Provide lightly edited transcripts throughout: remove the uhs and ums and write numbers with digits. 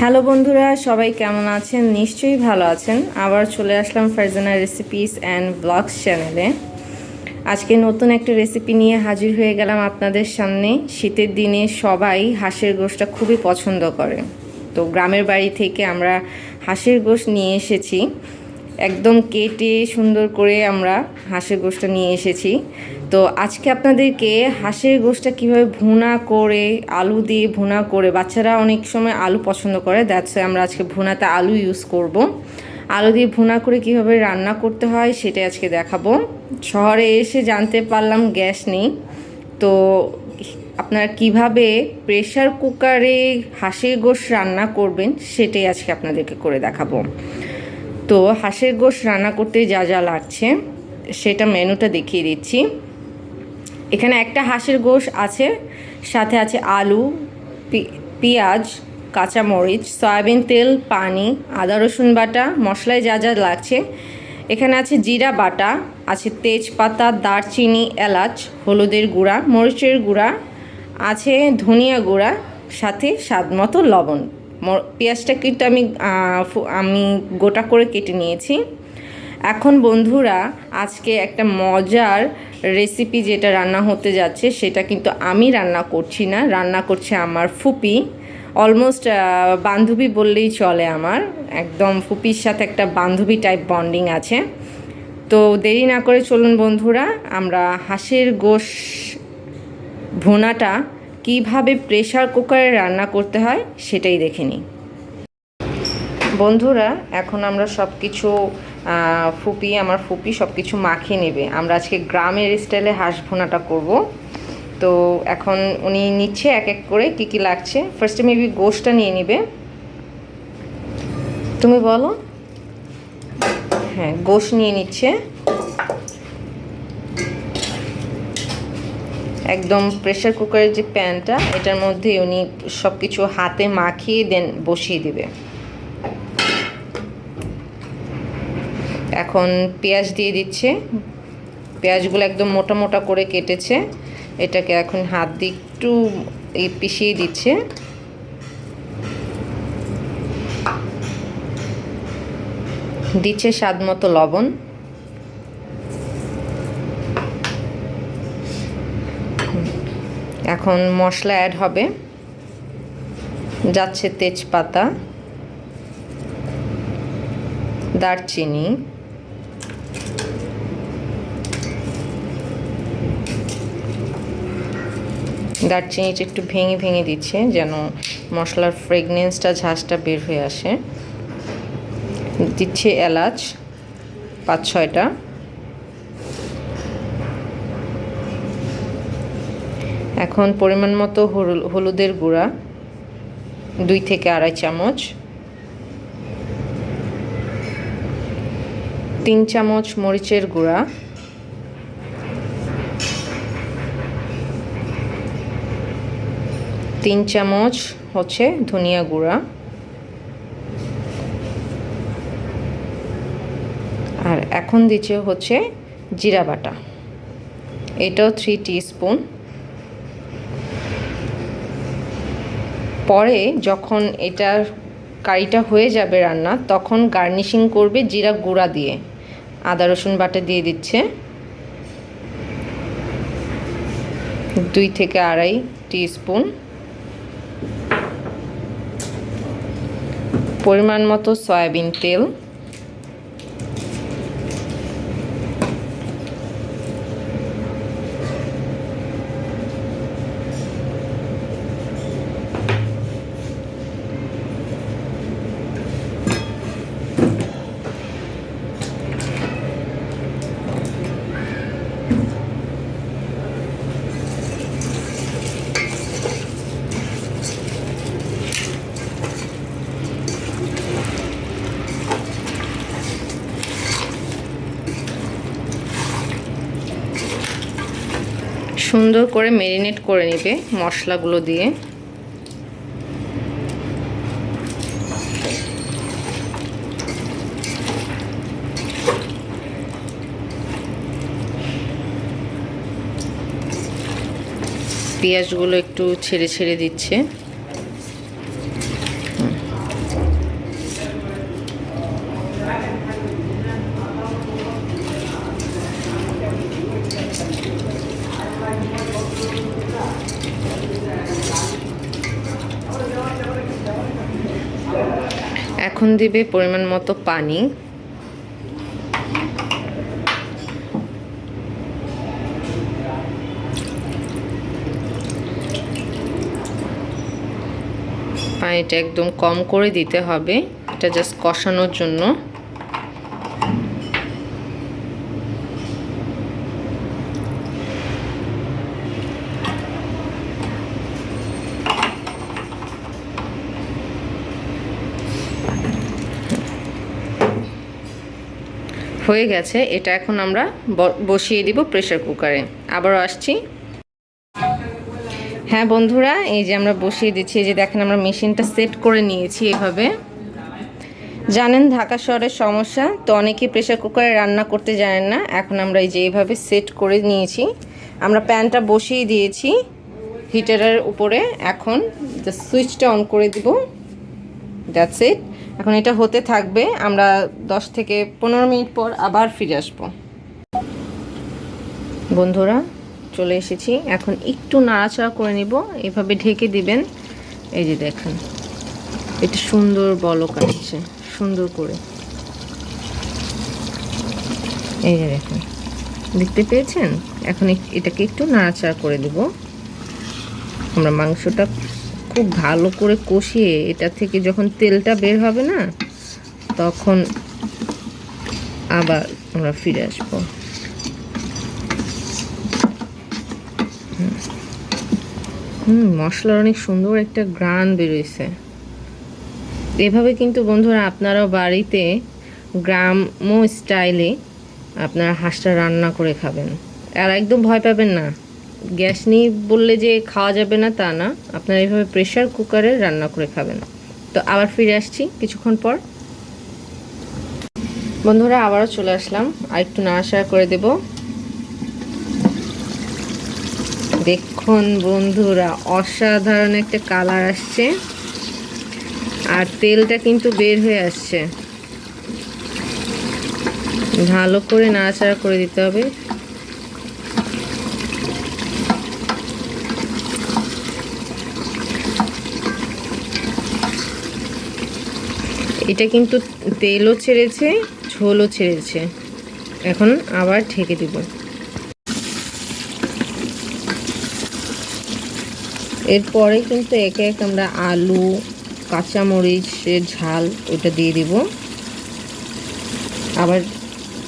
Hello বন্ধুরা, সবাই কেমন আছেন? নিশ্চয়ই ভালো আছেন। আবার চলে আসলাম ফারজানা রেসিপিস অ্যান্ড ব্লগস চ্যানেলে। আজকে নতুন একটা রেসিপি নিয়ে হাজির হয়ে গেলাম আপনাদের সামনে। শীতের দিনে সবাই হাঁসের গোশটা খুবই পছন্দ করে। তো গ্রামের বাড়ি থেকে আমরা হাঁসের গোশ নিয়ে এসেছি। একদম কেটে সুন্দর করে আমরা হাঁসের গোশটা নিয়ে এসেছি। তো আজকে আপনাদেরকে হাঁসের গোশটা কীভাবে ভুনা করে, আলু দিয়ে ভুনা করে, বাচ্চারা অনেক সময় আলু পছন্দ করে, দ্যাটস আমরা আজকে ভুনাতে আলু ইউজ করব। আলু দিয়ে ভুনা করে কীভাবে রান্না করতে হয় সেটাই আজকে দেখাবো। শহরে এসে জানতে পারলাম গ্যাস নেই। তো আপনারা কিভাবে প্রেশার কুকারে হাঁসের গোশ রান্না করবেন সেটাই আজকে আপনাদেরকে করে দেখাবো। তো হাঁসের গোশ রান্না করতে যা যা লাগছে সেটা মেনুটা দেখিয়ে দিচ্ছি। এখানে একটা হাঁসের গোশ আছে, সাথে আছে আলু, পেঁয়াজ, কাঁচামরিচ, সয়াবিন তেল, পানি, আদা রসুন বাটা, মশলায় যা যা লাগছে এখানে আছে জিরা বাটা, আছে তেজপাতা, দারচিনি, এলাচ, হলুদের গুঁড়া, মরিচের গুঁড়া, আছে ধনিয়া গুঁড়া, সাথে স্বাদ মতো লবণ। পেঁয়াজটা কিন্তু আমি গোটা করে কেটে নিয়েছি। এখন বন্ধুরা, আজকে একটা মজার রেসিপি যেটা রান্না হতে যাচ্ছে সেটা কিন্তু আমি রান্না করছি না, রান্না করছে আমার ফুপি। অলমোস্ট বান্ধবী বললেই চলে, আমার একদম ফুপির সাথে একটা বান্ধবী টাইপ বন্ডিং আছে। তো দেরি না করে চলুন বন্ধুরা, আমরা হাঁসের গোশ ভুনাটা কিভাবে প্রেশার কুকারে রান্না করতে হয় সেটাই দেখে নিই। বন্ধুরা, এখন আমরা সব কিছু আমার ফুপি সব কিছু মাখিয়ে নেবে। আমরা আজকে গ্রামের স্টাইলে হাঁস ভুনাটা করব। তো এখন উনি নিচ্ছে এক এক করে কী কী লাগছে। ফার্স্টে মেবি গোশটা নিয়ে নেবে। তুমি বলো। হ্যাঁ, গোশ নিয়ে নিচ্ছে। একদম প্রেশার কুকারের যে প্যানটা, এটার মধ্যে উনি সব কিছু হাতে মাখিয়ে দেন বসিয়ে দেবে। এখন পেঁয়াজ দিয়ে দিচ্ছে। পেঁয়াজগুলো একদম মোটা মোটা করে কেটেছে। এটাকে এখন হাত দিয়ে একটু পিষিয়ে দিচ্ছে। দিচ্ছে স্বাদ মতো লবণ। এখন মশলা অ্যাড হবে। যাচ্ছে তেজপাতা, দারচিনি, দারচিনিটা একটু ভেঙে ভেঙে দিচ্ছে যেন মশলার ফ্রেগনেন্সটা, ঝাঁসটা বের হয়ে আসে। দিচ্ছে এলাচ 5-6টা। এখন পরিমাণ মতো হলুদের গুঁড়া 2 থেকে আড়াই চামচ, 3 চামচ মরিচের গুঁড়া, 3 চামচ হচ্ছে ধনিয়া গুঁড়া, আর এখন দিচ্ছে হচ্ছে জিরা বাটা। এটাও 3 টিস্পুন। পরে যখন এটার কারিটা হয়ে যাবে রান্না, তখন গার্নিশিং করবে জিরা গুঁড়া দিয়ে। আদা রসুন বাটা দিয়ে দিচ্ছে 2 থেকে আড়াই টিস্পুন। পরিমাণ মতো সয়াবিন তেল, সুন্দর করে ম্যারিনেট করে নেবে মশলাগুলো দিয়ে। পেঁয়াজগুলো একটু ছেড়ে ছেড়ে দিচ্ছে। এখন দিবে পরিমাণ মতো পানি। পানিটা একদম কম করে দিতে হবে, এটা জাস্ট কষানোর জন্য। হয়ে গেছে, এটা এখন আমরা বসিয়ে দিব প্রেসার কুকারে। আবারও আসছি। হ্যাঁ বন্ধুরা, এই যে আমরা বসিয়ে দিচ্ছি। এই যে দেখেন আমরা মেশিনটা সেট করে নিয়েছি এভাবে। জানেন ঢাকা শহরের সমস্যা, তো অনেকেই প্রেসার কুকারে রান্না করতে জানেন না। এখন আমরা এই যে এইভাবে সেট করে নিয়েছি। আমরা প্যানটা বসিয়ে দিয়েছি হিটারের উপরে। এখন জাস্ট সুইচটা অন করে দিব, দ্যাটস ইট। এখন এটা হতে থাকবে, আমরা 10 থেকে 15 মিনিট পর আবার ফিরে আসবো। বন্ধুরা চলে এসেছি, এখন একটু নাড়াচাড়া করে নিব, এভাবে ঢেকে দিবেন। এই যে দেখেন এটা সুন্দর বলক আসছে সুন্দর করে। এই যে দেখেন, দেখতে পেয়েছেন? এখন এটাকে একটু নাড়াচাড়া করে দেব। আমরা মাংসটা খুব ভালো করে কষিয়ে এটা থেকে যখন তেলটা বের হবে না, তখন আবার আমরা ফিরে আসবো। মশলার অনেক সুন্দর একটা ঘ্রাণ বেরোইছে। এভাবে কিন্তু বন্ধুরা আপনারাও বাড়িতে গ্রাম্য স্টাইলে আপনারা হাঁসটা রান্না করে খাবেন, আর একদম ভয় পাবেন না। গ্যাস নেই বললে যে খাওয়া যাবে না তা না, আপনারা এইভাবে প্রেসার কুকারে রান্না করে খাবেন। তো আবার ফিরে আসছি কিছুক্ষণ পর। বন্ধুরা আবারও চলে আসলাম, আর একটু নাড়াচাড়া করে দেব। দেখুন বন্ধুরা, অসাধারণ একটা কালার আসছে, আর তেলটা কিন্তু বের হয়ে আসছে। ভালো করে নাড়াচাড়া করে দিতে হবে। এটা কিন্তু তেলও ছেড়েছে, ঝোলও ছেড়েছে। এখন আবার ঢেকে দিব। এরপরে কিন্তু একে এক আমরা আলু, কাঁচামরিচের ঝাল ওটা দিয়ে দিব। আবার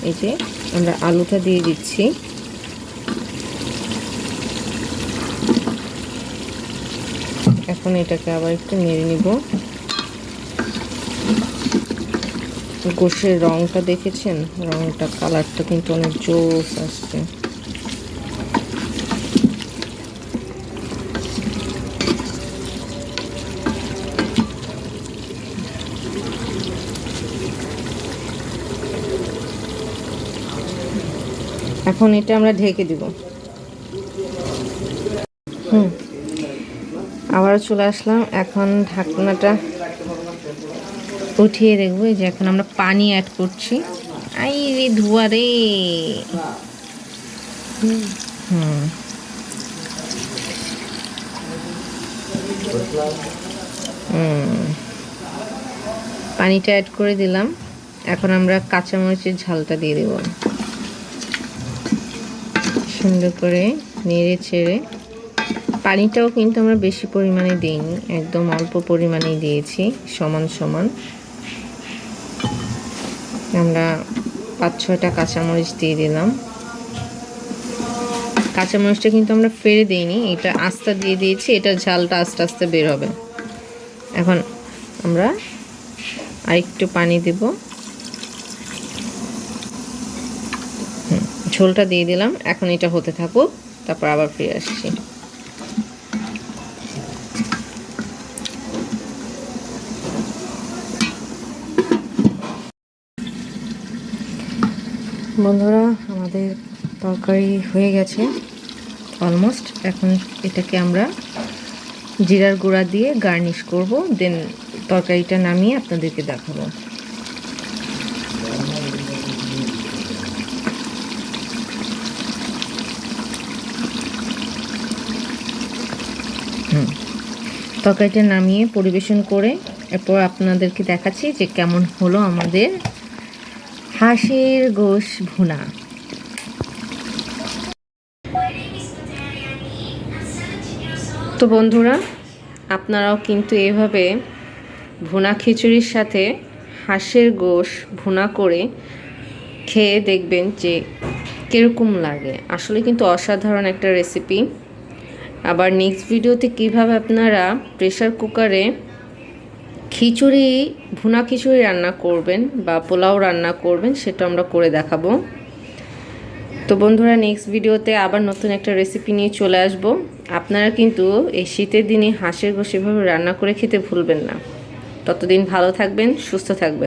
এই যে আমরা আলুটা দিয়ে দিচ্ছি। এখন এটাকে আবার একটু নেড়ে নিব। গোশের রংটা দেখেছেন? রংটা, কালারটা কিন্তু অনেক জোস আসছে। এখন এটা আমরা ঢেকে দিব। আবার চলে আসলাম, এখন ঢাকনাটা উঠিয়ে দেখবো। এই যে এখন আমরা পানি অ্যাড করছি। আই রে ধোয়া রে। পানিটা অ্যাড করে দিলাম। এখন আমরা কাঁচামরিচের ঝালটা দিয়ে দেব। সুন্দর করে নেড়ে ছেড়ে, পানিটাও কিন্তু আমরা বেশি পরিমাণে দিইনি, একদম অল্প পরিমাণেই দিয়েছি, সমান সমান। আমরা 5-6টা কাঁচামরিচ দিয়ে দিলাম। কাঁচামরিচটা কিন্তু আমরা ফেলে দিইনি, এটা আস্তে দিয়ে দিয়েছি, এটা ঝালটা আস্তে আস্তে বের হবে। এখন আমরা আরেকটু পানি দেব। ঝোলটা দিয়ে দিলাম। এখন এটা হতে থাকুক, তারপর আবার ফিরে আসছি। বন্ধুরা আমাদের তরকারি হয়ে গেছে অলমোস্ট। এখন এটাকে আমরা জিরার গুঁড়া দিয়ে গার্নিশ করব, দেন তরকারিটা নামিয়ে আপনাদেরকে দেখাবো। তরকারিটা নামিয়ে পরিবেশন করে এরপর আপনাদেরকে দেখাচ্ছি যে কেমন হলো আমাদের হাঁসের গোশ ভুনা। তো বন্ধুরা, আপনারাও কিন্তু এভাবে ভুনা খিচুড়ির সাথে হাঁসের গোশ ভুনা করে খেয়ে দেখবেন যে কীরকম লাগে। আসলে কিন্তু অসাধারণ একটা রেসিপি। আবার নেক্সট ভিডিওতে কিভাবে আপনারা প্রেসার কুকারে খিচুড়ি ভুনা খিচুড়ি রান্না করবেন বা পোলাও রান্না করবেন সেটা আমরা করে দেখাবো। তো বন্ধুরা, নেক্সট ভিডিওতে আবার নতুন একটা রেসিপি নিয়ে চলে আসব। আপনারা কিন্তু এই শীতের দিনে হাঁসের গোশ এভাবে রান্না করে খেতে ভুলবেন না। ততদিন ভালো থাকবেন, সুস্থ থাকবেন।